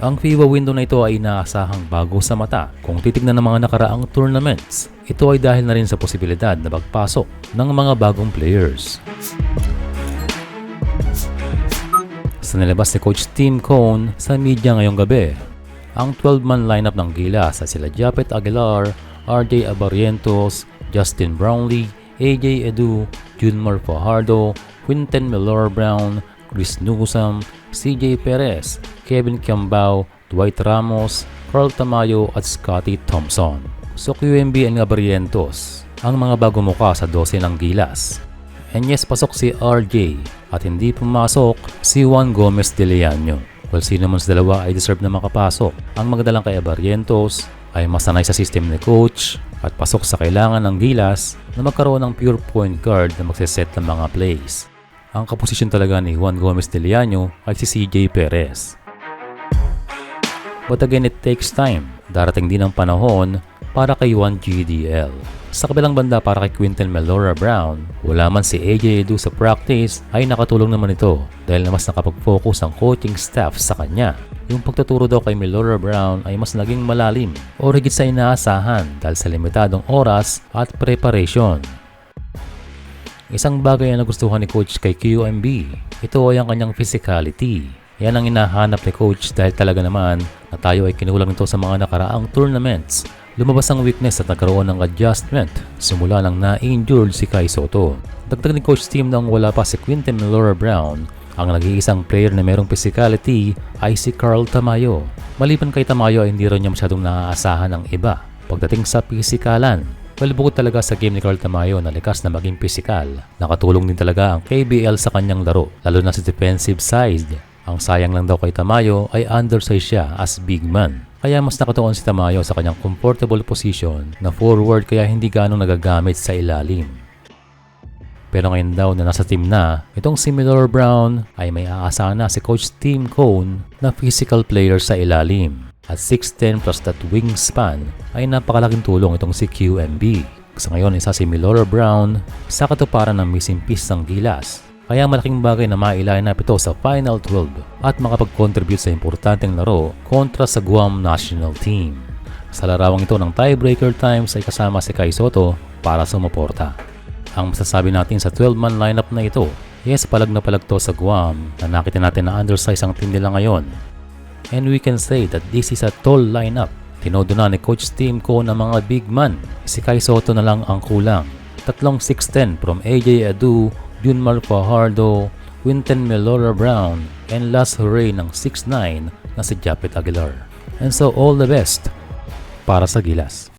Ang FIBA window na ito ay inaasahang bago sa mata kung titignan ng mga nakaraang tournaments. Ito ay dahil na rin sa posibilidad na magpasok ng mga bagong players. Sa nilabas ni Coach Tim Cone sa media ngayong gabi, ang 12-man lineup ng Gilas ay sila Japet Aguilar, RJ Abarrientos, Justin Brownlee, AJ Edu, Junmar Fajardo, Quinten Mellor-Brown, Chris Newsome, CJ Perez, Kevin Kiambao, Dwight Ramos, Carl Tamayo at Scotty Thompson. So QMB and Abarrientos ang mga bago muka sa 12 ng Gilas. And yes, pasok si RJ at hindi pumasok si Juan Gomez de Leaño. Well, sino man sa dalawa ay deserve na makapasok. Ang magdalang kay Abarrientos ay masanay sa system ni coach at pasok sa kailangan ng Gilas na magkaroon ng pure point guard na magsiset ng mga plays. Ang kaposisyon talaga ni Juan Gomez de Leaño ay si CJ Perez. But again, it takes time. Darating din ang panahon para kay Juan GDL. Sa kabilang banda para kay Quinten Mellor-Brown, wala man si AJ Edu sa practice ay nakatulong naman ito dahil na mas nakapag-focus ang coaching staff sa kanya. Yung pagtuturo daw kay Mellor-Brown ay mas naging malalim o higit sa inaasahan dahil sa limitadong oras at preparation. Isang bagay na nagustuhan ni Coach kay QMB, ito ay ang kanyang physicality. Yan ang hinahanap ni Coach dahil talaga naman na tayo ay kinulang nito sa mga nakaraang tournaments. Lumabas ang weakness at nagkaroon ng adjustment simula nang na-injured si Kai Sotto. Dagdag ni Coach Tim nang wala pa si Quinten Mellor-Brown, ang nag-iisang player na merong physicality ay si Carl Tamayo. Maliban kay Tamayo ay hindi rin niya masyadong naaasahan ng iba pagdating sa pisikalan. Well, bukod talaga sa game ni Carl Tamayo na likas na maging pisikal, nakatulong din talaga ang KBL sa kanyang laro, lalo na sa defensive side. Ang sayang lang daw kay Tamayo ay undersize siya as big man. Kaya mas nakatuon si Tamayo sa kanyang comfortable position na forward kaya hindi ganong nagagamit sa ilalim. Pero ngayon daw na nasa team na, itong si Mellor-Brown ay may aasahan na si Coach Tim Cone na physical player sa ilalim. At 6'10 plus that wingspan ay napakalaking tulong itong si QMB. Sa ngayon isa si Mellor-Brown sa katuparan ng missing piece ng Gilas. Kaya malaking bagay na mailine up ito sa Final 12 at makapag-contribute sa importanteng laro kontra sa Guam National Team. Sa larawang ito ng tiebreaker times ay kasama si Kai Sotto para sumuporta. Ang masasabi natin sa 12-man lineup na ito, yes, palag na palag to sa Guam na nakita natin na undersize ang team nila ngayon. And we can say that this is a tall lineup. Tinodo na ni Coach Tim Cone ng mga big man. Si Kai Sotto na lang ang kulang. Tatlong 6'10 from AJ Edu, Junmar Fajardo, Quinten Mellor-Brown, and last hooray ng 6'9 na si Japet Aguilar. And so all the best para sa Gilas.